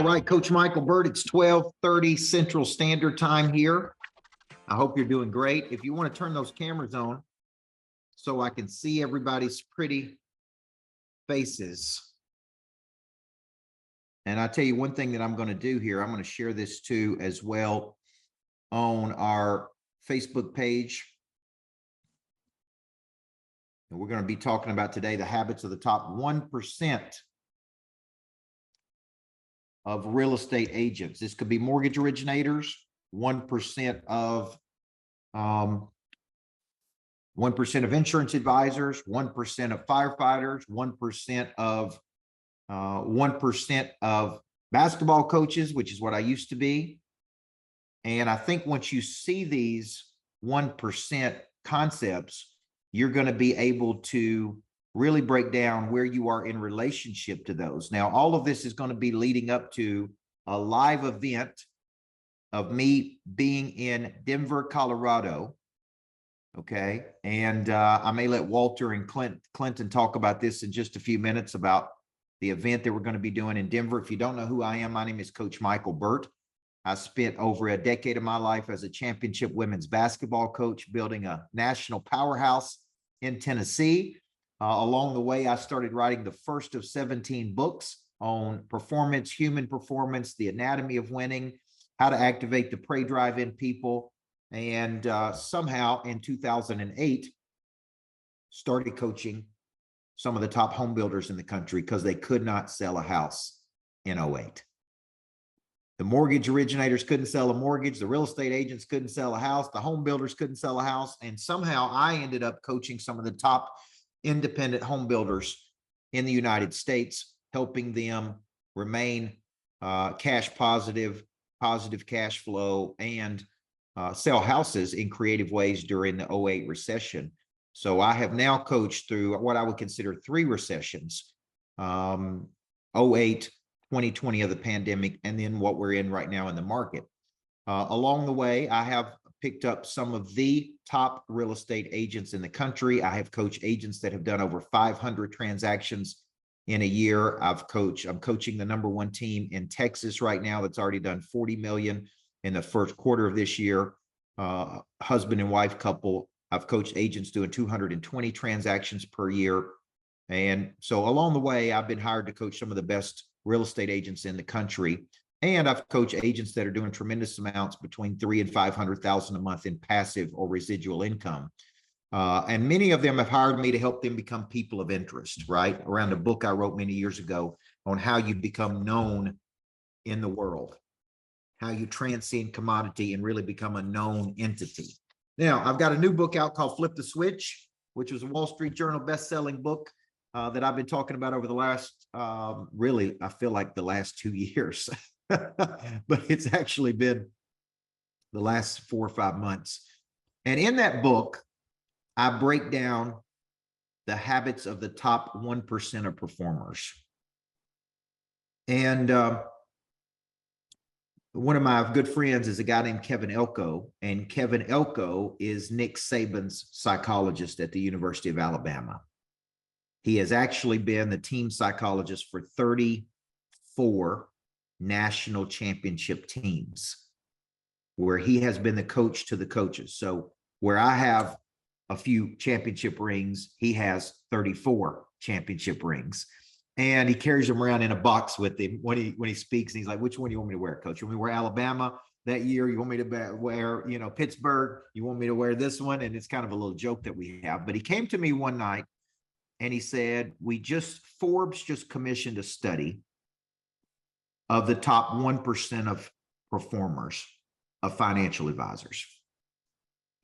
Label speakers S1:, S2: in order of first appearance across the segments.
S1: right, Coach Michael Burt, it's 12:30 Central Standard Time here. I hope you're doing great. If you want to turn those cameras on so I can see everybody's pretty faces. And I tell you one thing that I'm going to do here, I'm going to share this too as well on our Facebook page. And we're going to be talking about today the habits of the top 1% of real estate agents. This could be mortgage originators, 1% of 1% of insurance advisors, 1% of firefighters, 1% of basketball coaches, which is what I used to be. And I think once you see these 1% concepts, you're going to be able to really break down where you are in relationship to those. Now, all of this is going to be leading up to a live event of me being in Denver, Colorado. Okay. And I may let Walter and Clinton talk about this in just a few minutes about the event that we're going to be doing in Denver. If you don't know who I am, my name is Coach Michael Burt. I spent over a decade of my life as a championship women's basketball coach, building a national powerhouse in Tennessee. Along the way, I started writing the first of 17 books on performance, human performance, the anatomy of winning, how to activate the prey drive in people. And somehow in 2008, started coaching some of the top home builders in the country because they could not sell a house in 08. The mortgage originators couldn't sell a mortgage. The real estate agents couldn't sell a house. The home builders couldn't sell a house. And somehow I ended up coaching some of the top independent home builders in the United States, helping them remain cash positive, positive cash flow, and sell houses in creative ways during the 08 recession. So I have now coached through what I would consider 3 recessions, 08, 2020 of the pandemic, and then what we're in right now in the market. Along the way, I have picked up some of the top real estate agents in the country. I have coached agents that have done over 500 transactions in a year. I'm coaching the #1 team in Texas right now that's already done 40 million in the first quarter of this year. Husband and wife couple. I've coached agents doing 220 transactions per year. And so along the way, I've been hired to coach some of the best real estate agents in the country. And I've coached agents that are doing tremendous amounts between $300,000 and $500,000 a month in passive or residual income. And many of them have hired me to help them become people of interest, right? Around a book I wrote many years ago on how you become known in the world, how you transcend commodity and really become a known entity. Now, I've got a new book out called Flip the Switch, which was a Wall Street Journal best-selling book that I've been talking about over the last, really, I feel like the last 2 years. But it's actually been the last 4 or 5 months. And in that book, I break down the habits of the top 1% of performers. And one of my good friends is a guy named Kevin Elko, and Kevin Elko is Nick Saban's psychologist at the University of Alabama. He has actually been the team psychologist for 34 national championship teams, where he has been the coach to the coaches. So where I have a few championship rings, he has 34 championship rings. And he carries them around in a box with him when he speaks. And he's like, which one do you want me to wear, coach? You want me to wear Alabama that year? You want me to wear, Pittsburgh? You want me to wear this one? And it's kind of a little joke that we have. But he came to me one night and he said, Forbes just commissioned a study of the top 1% of performers of financial advisors.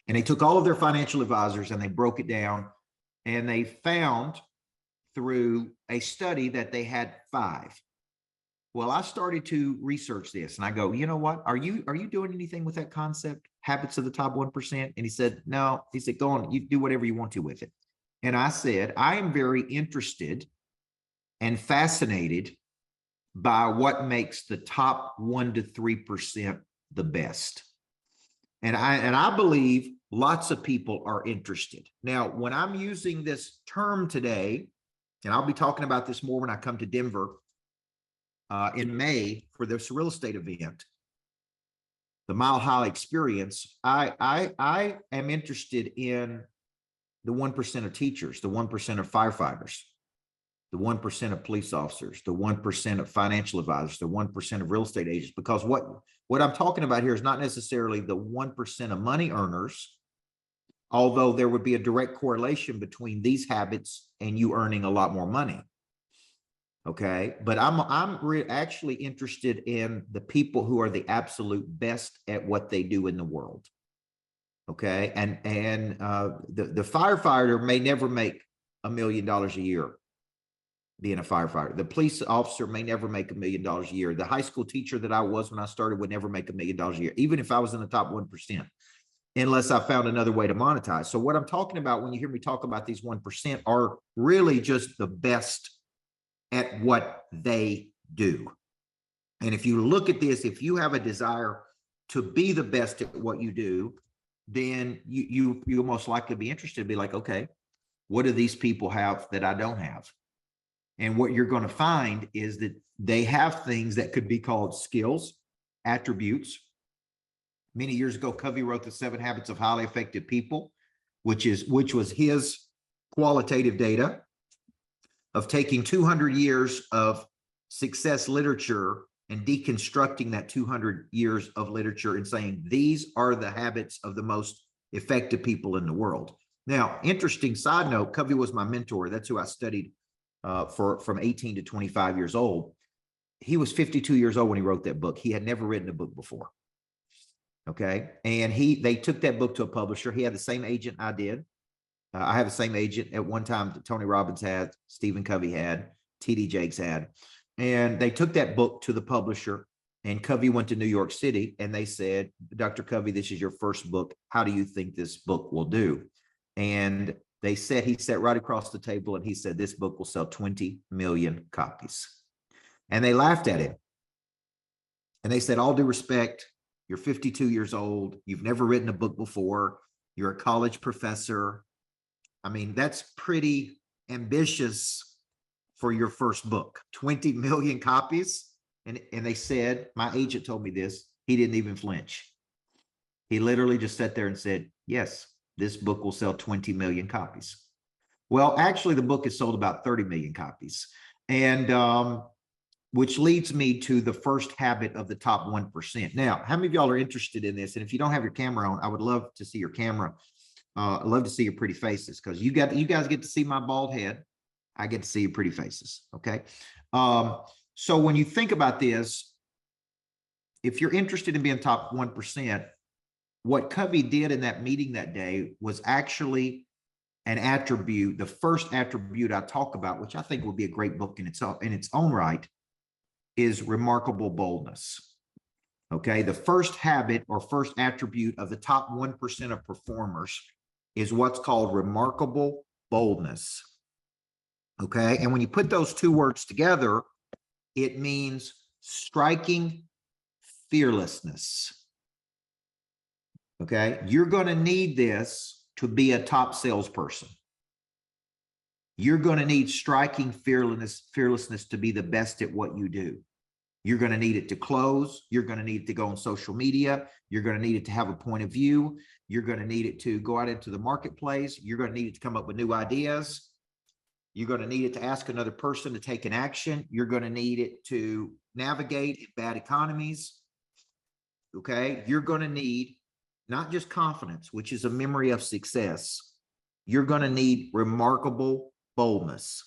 S1: And they took all of their financial advisors and they broke it down, and they found through a study that they had 5. Well, I started to research this and I go, you know what? Are you doing anything with that concept, habits of the top 1%? And he said, no. He said, go on, you do whatever you want to with it. And I said, I am very interested and fascinated by what makes the top 1 to 3% the best. And I believe lots of people are interested. Now, when I'm using this term today, and I'll be talking about this more when I come to Denver, in May for this real estate event, the Mile High Experience. I am interested in the 1% of teachers, the 1% of firefighters, the 1% of police officers, the 1% of financial advisors, the 1% of real estate agents, because what I'm talking about here is not necessarily the 1% of money earners, although there would be a direct correlation between these habits and you earning a lot more money. Okay, but I'm actually interested in the people who are the absolute best at what they do in the world. Okay, and the firefighter may never make $1 million a year being a firefighter. The police officer may never make $1 million a year. The high school teacher that I was when I started would never make $1 million a year, even if I was in the top 1%, unless I found another way to monetize. So what I'm talking about when you hear me talk about these 1% are really just the best at what they do. And if you look at this, if you have a desire to be the best at what you do, then you'll most likely be interested, be like, okay, what do these people have that I don't have? And what you're going to find is that they have things that could be called skills, attributes. Many years ago, Covey wrote The 7 Habits of Highly Effective People, which was his qualitative data of taking 200 years of success literature and deconstructing that 200 years of literature and saying, these are the habits of the most effective people in the world. Now, interesting side note, Covey was my mentor. That's who I studied from 18 to 25 years old. He was 52 years old when he wrote that book. He had never written a book before. Okay. And they took that book to a publisher. He had the same agent I did. I have the same agent at one time that Tony Robbins had, Stephen Covey had, TD Jakes had. And they took that book to the publisher, and Covey went to New York City and they said, Dr. Covey, this is your first book. How do you think this book will do? And they said, he sat right across the table and he said, this book will sell 20 million copies. And they laughed at him. And they said, all due respect, you're 52 years old. You've never written a book before. You're a college professor. I mean, that's pretty ambitious for your first book, 20 million copies. And they said, my agent told me this, he didn't even flinch. He literally just sat there and said, yes, this book will sell 20 million copies. Well, actually, the book has sold about 30 million copies. And which leads me to the first habit of the top 1%. Now, how many of y'all are interested in this? And if you don't have your camera on, I would love to see your camera. I love to see your pretty faces, because you guys get to see my bald head. I get to see your pretty faces. Okay. So when you think about this, if you're interested in being top 1%, what Covey did in that meeting that day was actually an attribute, the first attribute I talk about, which I think would be a great book in its own right, is remarkable boldness. Okay. The first habit or first attribute of the top 1% of performers is what's called remarkable boldness. Okay. And when you put those two words together, it means striking fearlessness. Okay. You're going to need this to be a top salesperson. You're going to need striking fearlessness to be the best at what you do. You're going to need it to close. You're going to need it to go on social media. You're going to need it to have a point of view. You're going to need it to go out into the marketplace. You're going to need it to come up with new ideas. You're going to need it to ask another person to take an action. You're going to need it to navigate in bad economies. Okay. You're going to need not just confidence, which is a memory of success. You're going to need remarkable boldness,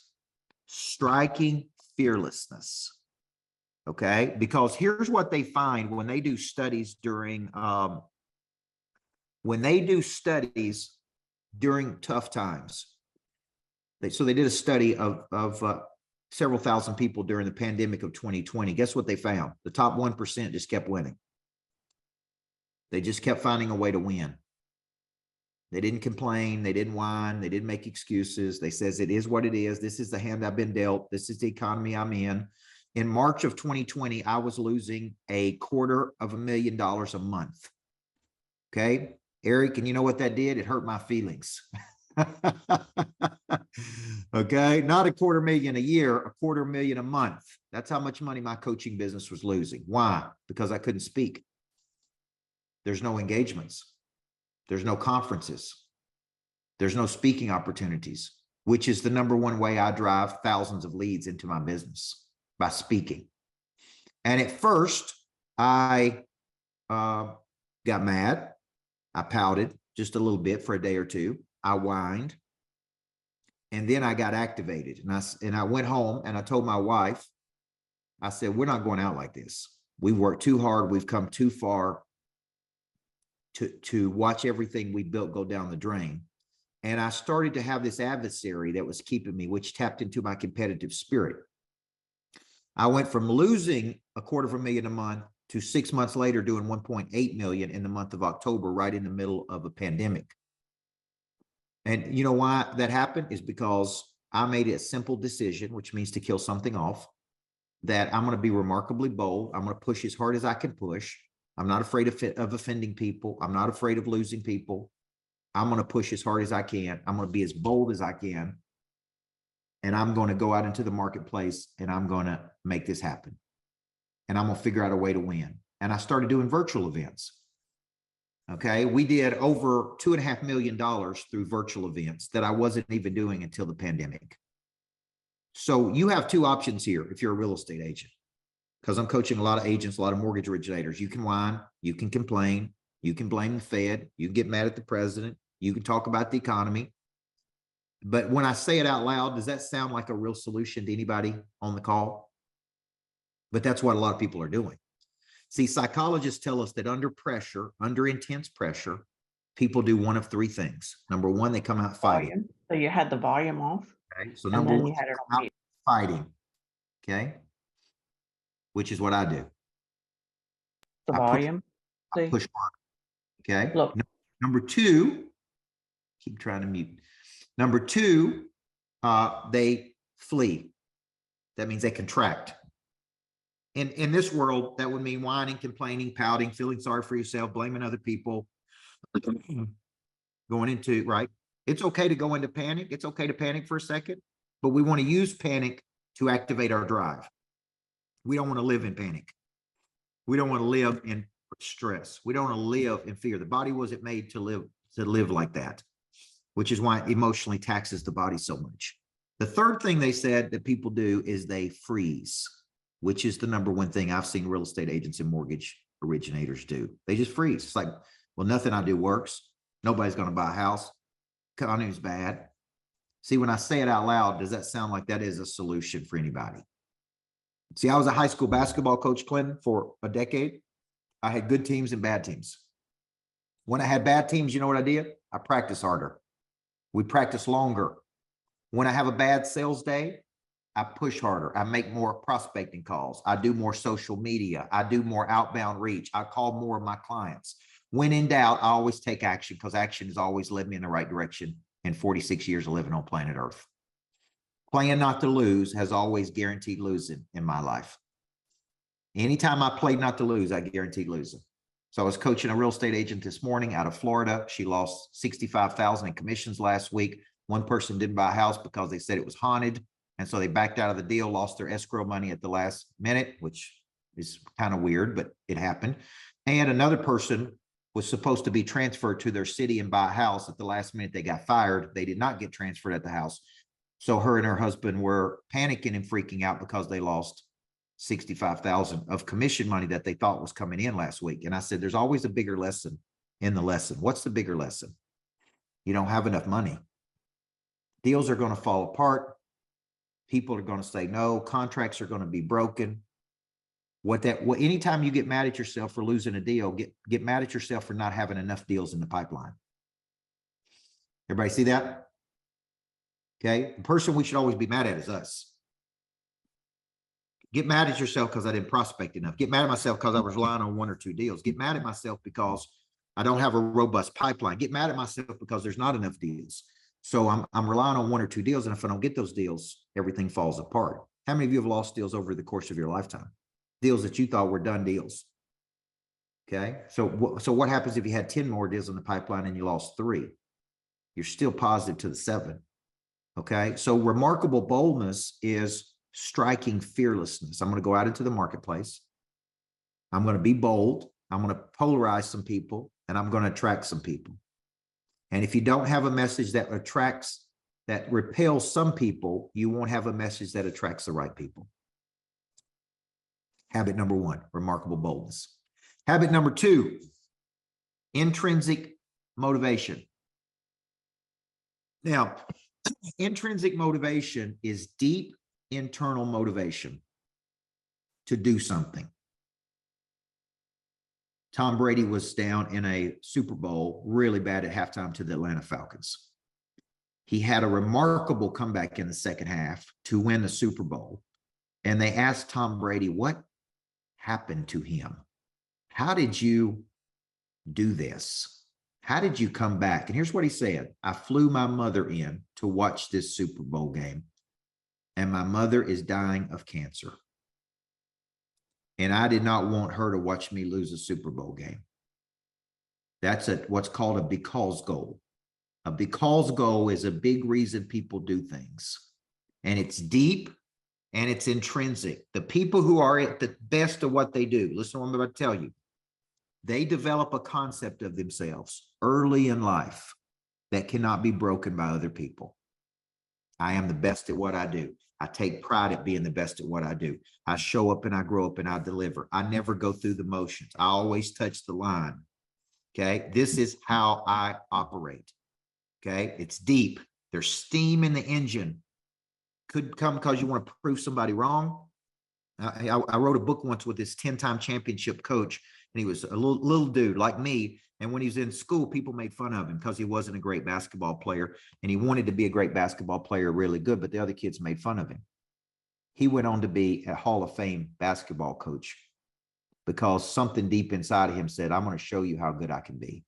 S1: striking fearlessness. Okay. Because here's what they find when they do studies during tough times. So they did a study of several thousand people during the pandemic of 2020. Guess what they found? The top 1% just kept winning. They just kept finding a way to win. They didn't complain. They didn't whine. They didn't make excuses. They says, it is what it is. This is the hand I've been dealt. This is the economy I'm in. In March of 2020, I was losing $250,000 a month. Okay. Eric, and you know what that did? It hurt my feelings. Okay, not $250,000 a year, $250,000 a month. That's how much money my coaching business was losing. Why? Because I couldn't speak. There's no engagements. There's no conferences. There's no speaking opportunities, which is the number one way I drive thousands of leads into my business, by speaking. And at first, I got mad. I pouted just a little bit for a day or two. I whined. And then I got activated. And I went home and I told my wife, I said, we're not going out like this. We've worked too hard. We've come too far to watch everything we built go down the drain. And I started to have this adversary that was keeping me, which tapped into my competitive spirit. I went from losing $250,000 a month to 6 months later doing 1.8 million in the month of October, right in the middle of a pandemic. And you know why that happened is because I made a simple decision, which means to kill something off, that I'm going to be remarkably bold. I'm going to push as hard as I can push. I'm not afraid of offending people. I'm not afraid of losing people. I'm going to push as hard as I can. I'm going to be as bold as I can. And I'm going to go out into the marketplace and I'm going to make this happen. And I'm going to figure out a way to win. And I started doing virtual events. Okay, we did over $2.5 million through virtual events that I wasn't even doing until the pandemic. So you have two options here if you're a real estate agent, because I'm coaching a lot of agents, a lot of mortgage originators. You can whine, you can complain, you can blame the Fed, you can get mad at the president, you can talk about the economy. But when I say it out loud, does that sound like a real solution to anybody on the call? But that's what a lot of people are doing. See, psychologists tell us that under pressure, under intense pressure, people do one of three things. Number one, they come out fighting.
S2: Volume. So you had the volume off,
S1: Okay, so
S2: and
S1: number
S2: then
S1: one,
S2: you had it
S1: come
S2: on
S1: out
S2: mute.
S1: fighting. Okay, which is what I do.
S2: The
S1: I
S2: volume. See,
S1: push hard. Okay.
S2: look,
S1: Number two, keep trying to mute. Number two, they flee. That means they contract. In this world, that would mean whining, complaining, pouting, feeling sorry for yourself, blaming other people, going into, right? It's okay to go into panic. It's okay to panic for a second, but we want to use panic to activate our drive. We don't want to live in panic. We don't want to live in stress. We don't want to live in fear. The body wasn't made to live like that, which is why it emotionally taxes the body so much. The third thing they said that people do is they freeze, which is the number one thing I've seen real estate agents and mortgage originators do. They just freeze. It's like, well, nothing I do works. Nobody's going to buy a house. Economy's bad. See, when I say it out loud, does that sound like that is a solution for anybody? See, I was a high school basketball coach, Clinton, for a decade. I had good teams and bad teams. When I had bad teams, you know what I did? I practiced harder. We practice longer. When I have a bad sales day, I push harder. I make more prospecting calls. I do more social media. I do more outbound reach. I call more of my clients. When in doubt, I always take action, because action has always led me in the right direction in 46 years of living on planet Earth. Playing not to lose has always guaranteed losing in my life. Anytime I played not to lose, I guaranteed losing. So I was coaching a real estate agent this morning out of Florida. She lost $65,000 in commissions last week. One person didn't buy a house because they said it was haunted. And so they backed out of the deal, lost their escrow money at the last minute, which is kind of weird, but it happened. And another person was supposed to be transferred to their city and buy a house. At the last minute, they got fired. They did not get transferred at the house. So her and her husband were panicking and freaking out because they lost $65,000 of commission money that they thought was coming in last week. And I said, there's always a bigger lesson in the lesson. What's the bigger lesson? You don't have enough money. Deals are going to fall apart. People are going to say no. Contracts are going to be broken. Anytime you get mad at yourself for losing a deal, get mad at yourself for not having enough deals in the pipeline. Everybody see that? Okay. The person we should always be mad at is us. Get mad at yourself because I didn't prospect enough. Get mad at myself because I was relying on one or two deals. Get mad at myself because I don't have a robust pipeline. Get mad at myself because there's not enough deals. So I'm relying on one or two deals. And if I don't get those deals, everything falls apart. How many of you have lost deals over the course of your lifetime? Deals that you thought were done deals. Okay. So what happens if you had 10 more deals in the pipeline and you lost 3? you're still positive to the 7. Okay. So remarkable boldness is striking fearlessness. I'm going to go out into the marketplace. I'm going to be bold. I'm going to polarize some people, and I'm going to attract some people. And if you don't have a message that repels some people, you won't have a message that attracts the right people. Habit number 1, remarkable boldness. Habit number 2, intrinsic motivation. Now, intrinsic motivation is deep internal motivation to do something. Tom Brady was down in a Super Bowl really bad at halftime to the Atlanta Falcons. He had a remarkable comeback in the second half to win the Super Bowl. And they asked Tom Brady, what happened to him? How did you do this? How did you come back? And here's what he said. I flew my mother in to watch this Super Bowl game, and my mother is dying of cancer. And I did not want her to watch me lose a Super Bowl game. That's what's called a because goal. A because goal is a big reason people do things. And it's deep and it's intrinsic. The people who are at the best of what they do, listen to what I'm about to tell you. They develop a concept of themselves early in life that cannot be broken by other people. I am the best at what I do. I take pride at being the best at what I do. I show up and I grow up and I deliver. I never go through the motions. I always touch the line. Okay. This is how I operate. Okay. It's deep. There's steam in the engine. Could come because you want to prove somebody wrong. I wrote a book once with this 10-time championship coach, and he was a little dude like me. And when he was in school, people made fun of him because he wasn't a great basketball player, and he wanted to be a great basketball player, really good, but the other kids made fun of him. He went on to be a Hall of Fame basketball coach because something deep inside of him said, I'm going to show you how good I can be.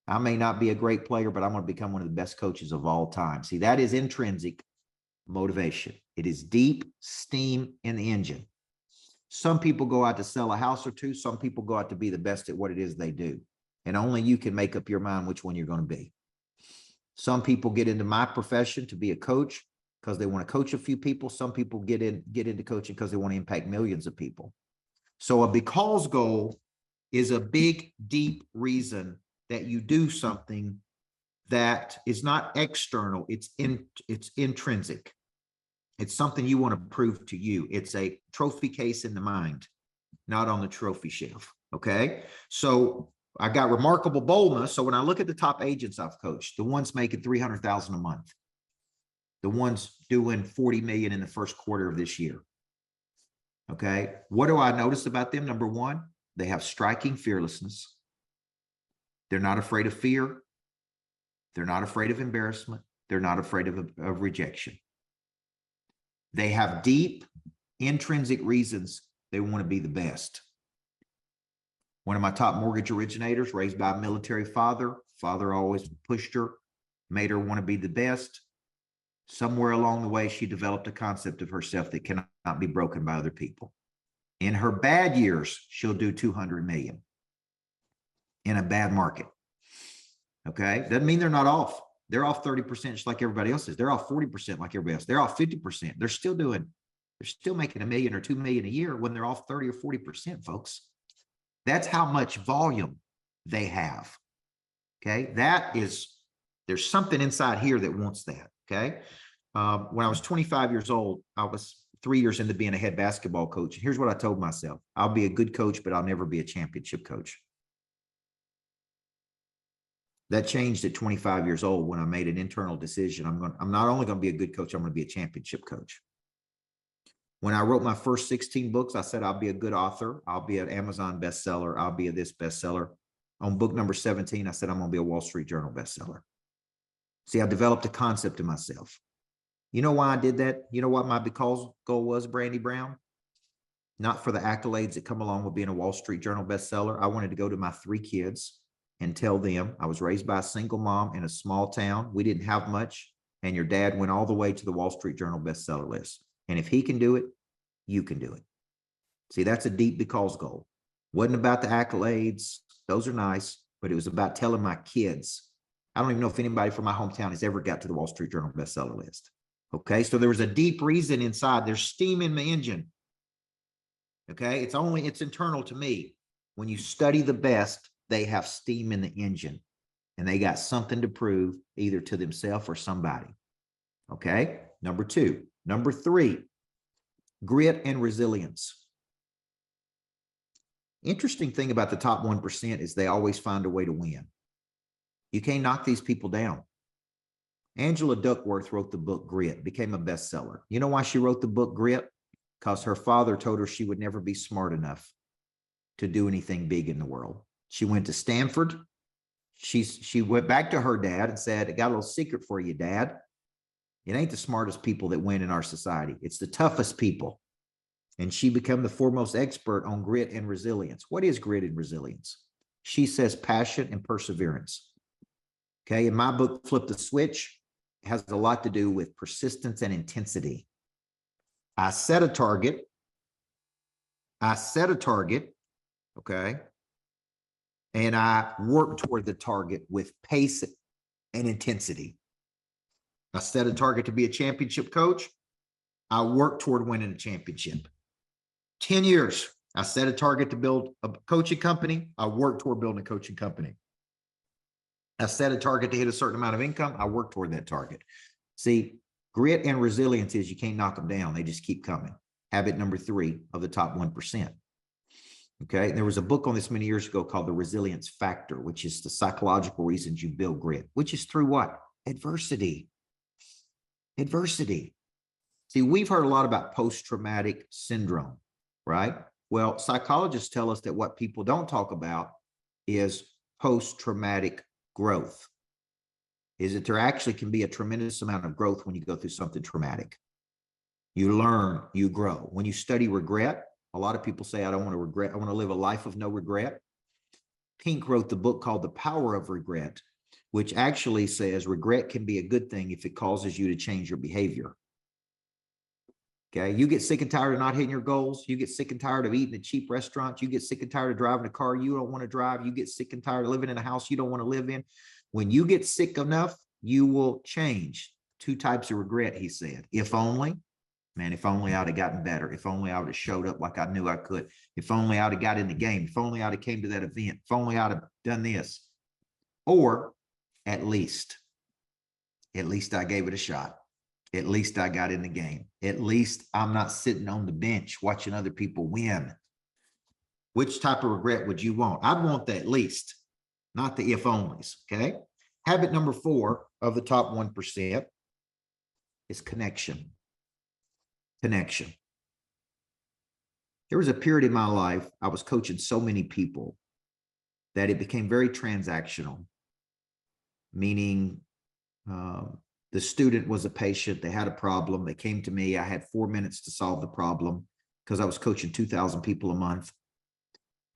S1: I may not be a great player, but I'm going to become one of the best coaches of all time. See, that is intrinsic motivation. It is deep steam in the engine. Some people go out to sell a house or two. Some people go out to be the best at what it is they do. And only you can make up your mind which one you're going to be. Some people get into my profession to be a coach because they want to coach a few people. Some people get into coaching because they want to impact millions of people. So a because goal is a big, deep reason that you do something that is not external. It's intrinsic. It's something you want to prove to you. It's a trophy case in the mind, not on the trophy shelf. Okay. So I got remarkable boldness. So when I look at the top agents I've coached, the ones making $300,000 a month, the ones doing 40 million in the first quarter of this year. Okay. What do I notice about them? Number 1, they have striking fearlessness. They're not afraid of fear. They're not afraid of embarrassment. They're not afraid of rejection. They have deep intrinsic reasons they want to be the best. One of my top mortgage originators, raised by a military father. Father always pushed her, made her want to be the best. Somewhere along the way, she developed a concept of herself that cannot be broken by other people. In her bad years, she'll do 200 million in a bad market. Okay. Doesn't mean they're not off. They're off 30% just like everybody else is. They're off 40% like everybody else. They're off 50%. They're still making $1 million or $2 million a year when they're off 30 or 40%, folks. That's how much volume they have. Okay. There's something inside here that wants that. Okay. When I was 25 years old, I was 3 years into being a head basketball coach. Here's what I told myself. I'll be a good coach, but I'll never be a championship coach. That changed at 25 years old when I made an internal decision. I'm not only going to be a good coach, I'm going to be a championship coach. When I wrote my first 16 books, I said, I'll be a good author. I'll be an Amazon bestseller. I'll be a this bestseller. On book number 17, I said, I'm going to be a Wall Street Journal bestseller. See, I developed a concept of myself. You know why I did that? You know what my because goal was, Brandy Brown? Not for the accolades that come along with being a Wall Street Journal bestseller. I wanted to go to my 3 kids and tell them I was raised by a single mom in a small town. We didn't have much. And your dad went all the way to the Wall Street Journal bestseller list. And if he can do it, you can do it. See, that's a deep because goal. Wasn't about the accolades. Those are nice, but it was about telling my kids I don't even know if anybody from my hometown has ever got to the Wall Street Journal bestseller list. Okay, so there was a deep reason inside. There's steam in the engine. Okay, it's internal to me. When you study the best, they have steam in the engine and they got something to prove either to themselves or somebody. Okay, number two. Number three, grit and resilience. Interesting thing about the top 1% is they always find a way to win. You can't knock these people down. Angela Duckworth wrote the book Grit, became a bestseller. You know why she wrote the book Grit? Because her father told her she would never be smart enough to do anything big in the world. She went to Stanford. She went back to her dad and said, I got a little secret for you, Dad. It ain't the smartest people that win in our society. It's the toughest people. And she became the foremost expert on grit and resilience. What is grit and resilience? She says passion and perseverance. Okay, in my book, Flip the Switch, it has a lot to do with persistence and intensity. I set a target, okay, and I work toward the target with pace and intensity. I set a target to be a championship coach. I work toward winning a championship. 10 years, I set a target to build a coaching company. I work toward building a coaching company. I set a target to hit a certain amount of income. I work toward that target. See, grit and resilience is you can't knock them down. They just keep coming. Habit number 3 of the top 1%. Okay. There was a book on this many years ago called The Resilience Factor, which is the psychological reasons you build grit, which is through what? Adversity. Adversity. See, we've heard a lot about post-traumatic syndrome, right? Well, psychologists tell us that what people don't talk about is post-traumatic growth. Is that there actually can be a tremendous amount of growth when you go through something traumatic. You learn, you grow. When you study regret, a lot of people say, I don't want to regret. I want to live a life of no regret. Pink wrote the book called The Power of Regret, which actually says regret can be a good thing if it causes you to change your behavior. Okay, you get sick and tired of not hitting your goals. You get sick and tired of eating at cheap restaurants. You get sick and tired of driving a car you don't want to drive. You get sick and tired of living in a house you don't want to live in. When you get sick enough, you will change. 2 types of regret, he said. If only, man, if only I'd have gotten better. If only I would have showed up like I knew I could. If only I'd have got in the game. If only I'd have came to that event. If only I'd have done this. Or at least I gave it a shot. At least I got in the game. At least I'm not sitting on the bench watching other people win. Which type of regret would you want? I'd want the at least, not the if onlys, okay? Habit number 4 of the top 1% is connection. Connection. There was a period in my life, I was coaching so many people that it became very transactional, meaning the student was a patient. They had a problem. They came to me. I had 4 minutes to solve the problem because I was coaching 2,000 people a month.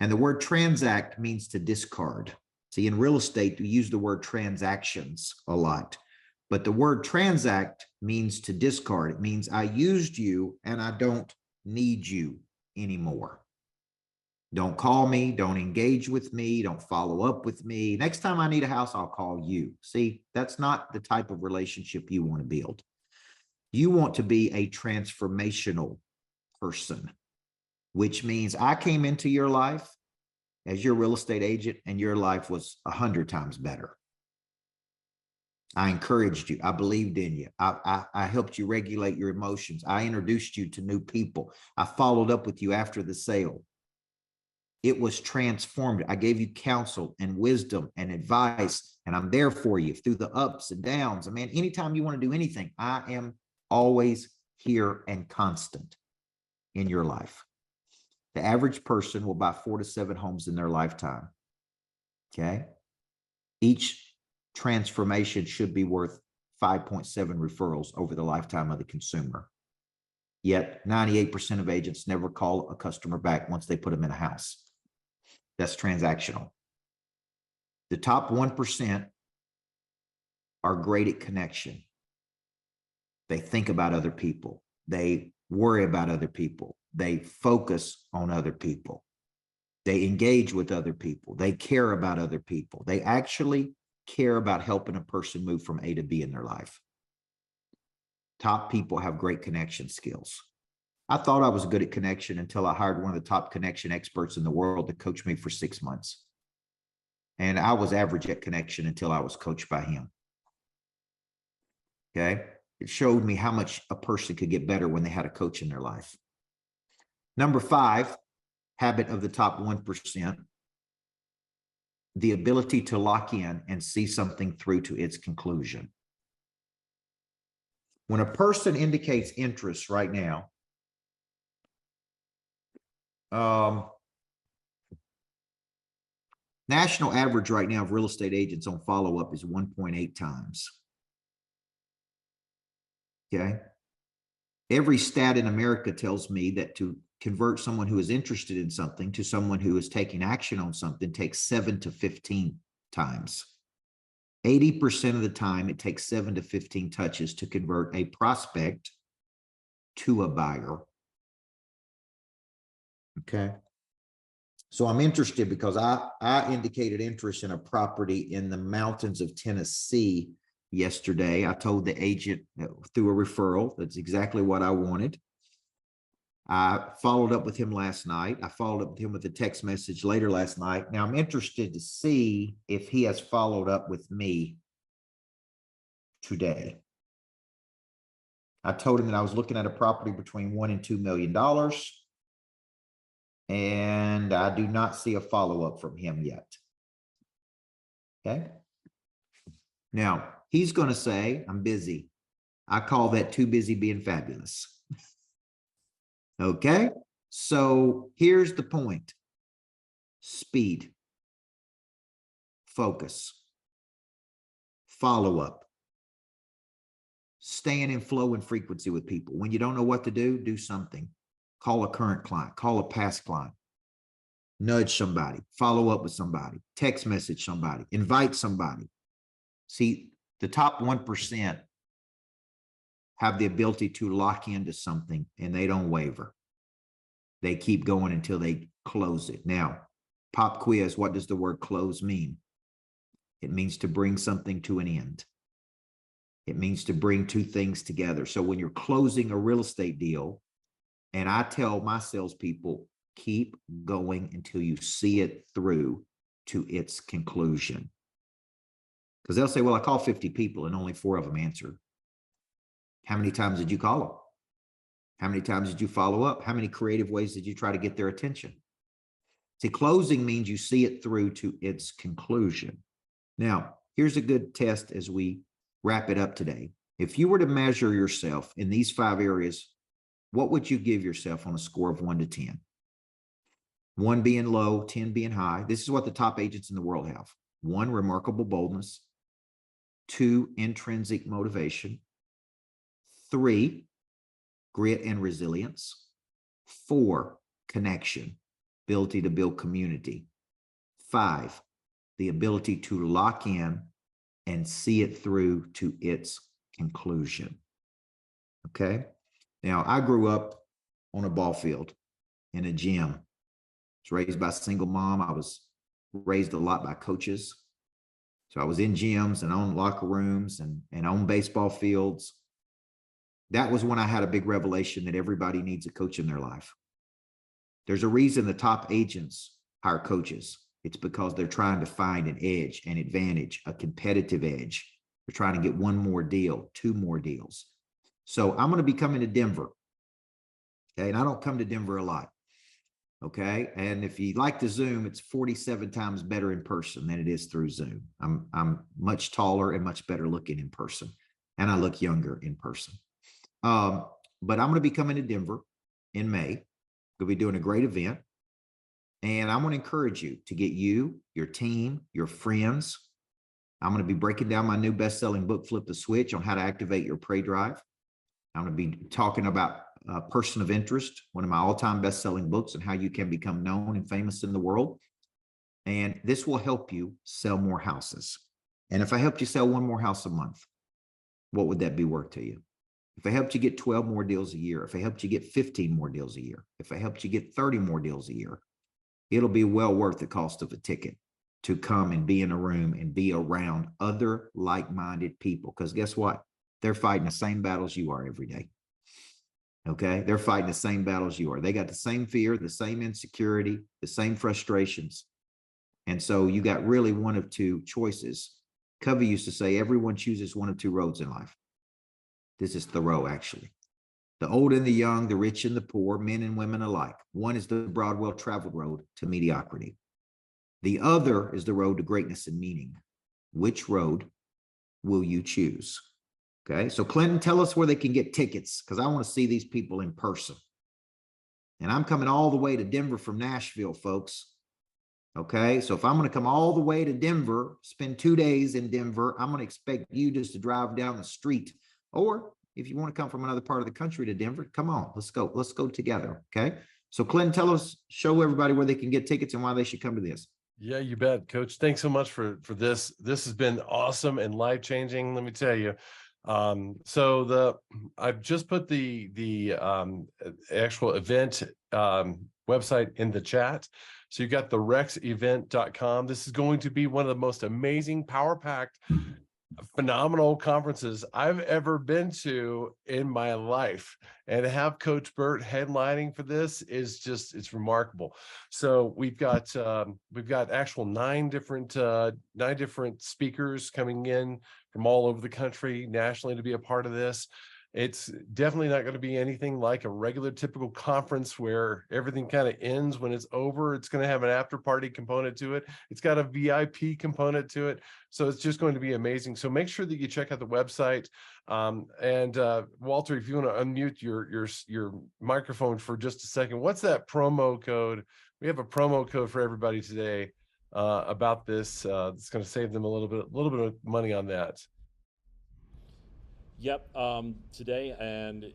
S1: And the word transact means to discard. See, in real estate, we use the word transactions a lot. But the word transact means to discard. It means I used you and I don't need you anymore. Don't call me, don't engage with me, don't follow up with me. Next time I need a house, I'll call you. See, that's not the type of relationship you want to build. You want to be a transformational person, which means I came into your life as your real estate agent and your life was 100 times better. I encouraged you. I believed in you. I helped you regulate your emotions. I introduced you to new people. I followed up with you after the sale. It was transformed. I gave you counsel and wisdom and advice, and I'm there for you through the ups and downs. I mean, anytime you want to do anything, I am always here and constant in your life. The average person will buy 4 to 7 homes in their lifetime. Okay. Each transformation should be worth 5.7 referrals over the lifetime of the consumer. Yet 98% of agents never call a customer back once they put them in a house. That's transactional. The top 1% are great at connection. They think about other people. They worry about other people. They focus on other people. They engage with other people. They care about other people. They actually care about helping a person move from A to B in their life. Top people have great connection skills. I thought I was good at connection until I hired one of the top connection experts in the world to coach me for 6 months. And I was average at connection until I was coached by him. Okay. It showed me how much a person could get better when they had a coach in their life. Number 5, habit of the top 1%, the ability to lock in and see something through to its conclusion. When a person indicates interest right now, national average right now of real estate agents on follow-up is 1.8 times. Okay. Every stat in America tells me that to convert someone who is interested in something to someone who is taking action on something takes 7 to 15 times. 80% of the time, it takes 7 to 15 touches to convert a prospect to a buyer. Okay. So I'm interested because I indicated interest in a property in the mountains of Tennessee yesterday. I told the agent through a referral, that's exactly what I wanted. I followed up with him last night. I followed up with him with a text message later last night. Now I'm interested to see if he has followed up with me today. I told him that I was looking at a property between $1 and $2 million. And I do not see a follow-up from him yet. Okay. Now he's going to say, I'm busy. I call that too busy being fabulous. Okay. So here's the point. Speed, focus, follow-up, staying in flow and frequency with people. When you don't know what to do, do something. Call a current client, call a past client, nudge somebody, follow up with somebody, text message somebody, invite somebody. See, the top 1% have the ability to lock into something and they don't waver. They keep going until they close it. Now, pop quiz, what does the word close mean? It means to bring something to an end. It means to bring two things together. So when you're closing a real estate deal, and I tell my salespeople, keep going until you see it through to its conclusion. Because they'll say, well, I called 50 people and only 4 of them answered. How many times did you call them? How many times did you follow up? How many creative ways did you try to get their attention? See, closing means you see it through to its conclusion. Now, here's a good test as we wrap it up today. If you were to measure yourself in these 5 areas, what would you give yourself on a score of 1 to 10? 1 being low, 10 being high. This is what the top agents in the world have. 1, remarkable boldness. 2, intrinsic motivation. 3, grit and resilience. 4, connection, ability to build community. 5, the ability to lock in and see it through to its conclusion. Okay. Now, I grew up on a ball field in a gym. I was raised by a single mom. I was raised a lot by coaches. So I was in gyms and on locker rooms and on baseball fields. That was when I had a big revelation that everybody needs a coach in their life. There's a reason the top agents hire coaches. It's because they're trying to find an edge, an advantage, a competitive edge. They're trying to get 1 more deal, 2 more deals. So I'm going to be coming to Denver. Okay. And I don't come to Denver a lot. Okay. And if you like to Zoom, it's 47 times better in person than it is through Zoom. I'm much taller and much better looking in person. And I look younger in person. But I'm going to be coming to Denver in May. We'll be doing a great event. And I want to encourage you to get you, your team, your friends. I'm going to be breaking down my new best-selling book, Flip the Switch, on how to activate your prey drive. I'm going to be talking about Person of Interest, one of my all-time best-selling books, and how you can become known and famous in the world. And this will help you sell more houses. And if I helped you sell 1 more house a month, what would that be worth to you? If I helped you get 12 more deals a year, if I helped you get 15 more deals a year, if I helped you get 30 more deals a year, it'll be well worth the cost of a ticket to come and be in a room and be around other like-minded people. Because guess what? They're fighting the same battles you are every day. Okay. They're fighting the same battles you are. They got the same fear, the same insecurity, the same frustrations. And so you got really one of two choices. Covey used to say, everyone chooses one of two roads in life. This is Thoreau, actually. The old and the young, the rich and the poor, men and women alike. One is the broad, well-traveled road to mediocrity. The other is the road to greatness and meaning. Which road will you choose? Okay, so Clinton, tell us where they can get tickets, because I want to see these people in person. And I'm coming all the way to Denver from Nashville, folks. Okay, so if I'm going to come all the way to Denver, spend 2 days in Denver, I'm going to expect you just to drive down the street. Or if you want to come from another part of the country to Denver, come on, let's go. Let's go together. Okay, so Clinton, tell us, show everybody where they can get tickets and why they should come to this.
S3: Yeah, you bet, Coach. Thanks so much for this. This has been awesome and life-changing, let me tell you. I've just put the actual event website in the chat. So you got the rexevent.com. This is going to be one of the most amazing, power-packed, phenomenal conferences I've ever been to in my life. And to have Coach Burt headlining for this is just, it's remarkable. So we've got actual nine different speakers coming in from all over the country nationally to be a part of this. It's definitely not going to be anything like a regular typical conference where everything kind of ends when it's over. It's going to have an after party component to it. It's got a VIP component to it. So it's just going to be amazing. So make sure that you check out the website. Walter, if you want to unmute your microphone for just a second, what's that promo code? We have a promo code for everybody today about this. It's going to save them a little bit of money on that.
S4: Yep, today, and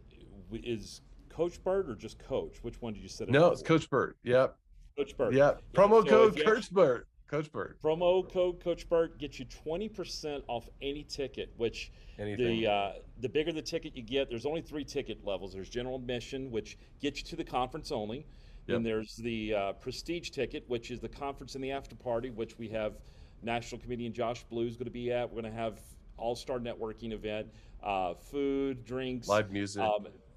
S4: is Coach Burt or just Coach? Which one did you set it?
S3: No, it's Coach Burt. Yep.
S4: Coach Burt.
S3: Yep. Promo code Coach Burt. Coach Burt.
S4: Promo code Coach Burt gets you 20% off any ticket, which the bigger the ticket you get, there's only 3 ticket levels. There's general admission, which gets you to the conference only. Then
S3: Yep.
S4: there's the prestige ticket, which is the conference and the after party, which we have national comedian Josh Blue's going to be at. We're going to have all-star networking event, food, drinks,
S3: Live music.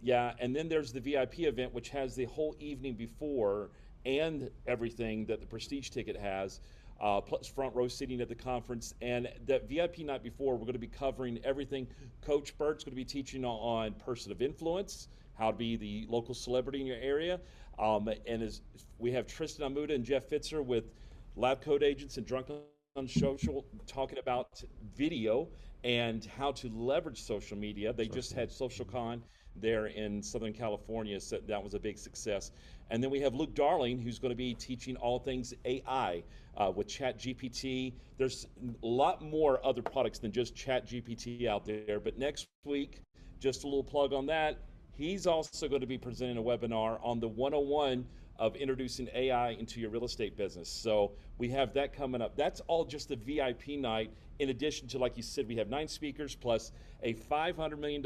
S4: Yeah, and then there's the VIP event, which has the whole evening before and everything that the prestige ticket has, plus front row seating at the conference. And that VIP night before, we're going to be covering everything. Coach Burt's going to be teaching on person of influence, how to be the local celebrity in your area. And as we have Tristan Amuda and Jeff Fitzer with Lab Code Agents and Drunk on Social talking about video and how to leverage social media. They just had SocialCon there in Southern California, so that was a big success. And then we have Luke Darling, who's going to be teaching all things AI with ChatGPT. There's a lot more other products than just ChatGPT out there, but next week, just a little plug on that, he's also going to be presenting a webinar on the 101 of introducing AI into your real estate business. So we have that coming up. That's all just the VIP night. In addition to, like you said, we have 9 speakers plus a $500 million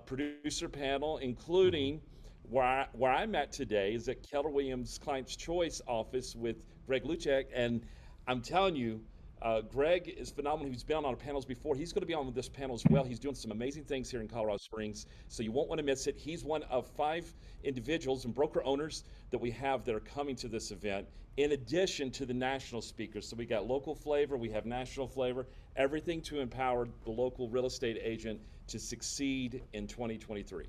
S4: producer panel, including where I'm at today is at Keller Williams Client's Choice office with Greg Luchek. And I'm telling you, Greg is phenomenal. He's been on panels before. He's going to be on this panel as well. He's doing some amazing things here in Colorado Springs, so you won't want to miss it. He's one of 5 individuals and broker owners that we have that are coming to this event, in addition to the national speakers. So we got local flavor, we have national flavor, everything to empower the local real estate agent to succeed in 2023.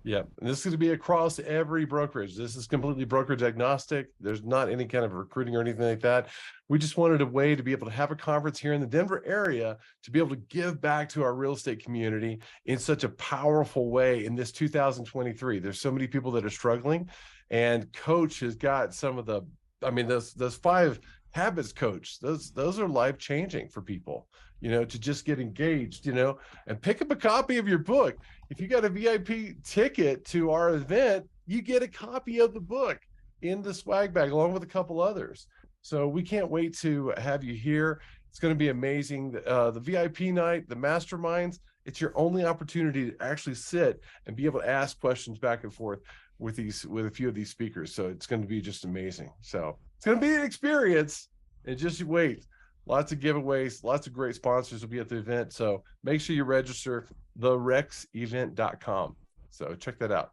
S3: Yeah, and this is going to be across every brokerage. This is completely brokerage agnostic. There's not any kind of recruiting or anything like that. We just wanted a way to be able to have a conference here in the Denver area to be able to give back to our real estate community in such a powerful way in this 2023. There's so many people that are struggling, and Coach has got some of the, I mean, those 5 habits, Coach, those are life-changing for people, you know, to just get engaged, you know, and pick up a copy of your book. If you got a VIP ticket to our event, you get a copy of the book in the swag bag along with a couple others. So we can't wait to have you here. It's going to be amazing. The VIP night, the masterminds, It's your only opportunity to actually sit and be able to ask questions back and forth with a few of these speakers. So it's going to be just amazing. So it's going to be an experience, and just you wait. Lots of giveaways, lots of great sponsors will be at the event. So make sure you register, therexevent.com. So check that out.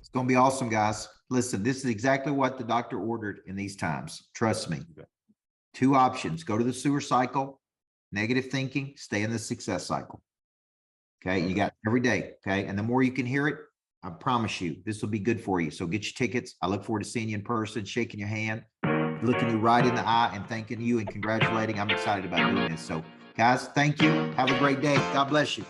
S1: It's going to be awesome, guys. Listen, this is exactly what the doctor ordered in these times. Trust me. 2 options: go to the sewer cycle, negative thinking, stay in the success cycle. Okay. You got every day. Okay. And the more you can hear it, I promise you, this will be good for you. So get your tickets. I look forward to seeing you in person, shaking your hand, looking you right in the eye, and thanking you and congratulating. I'm excited about doing this. So guys, thank you. Have a great day. God bless you.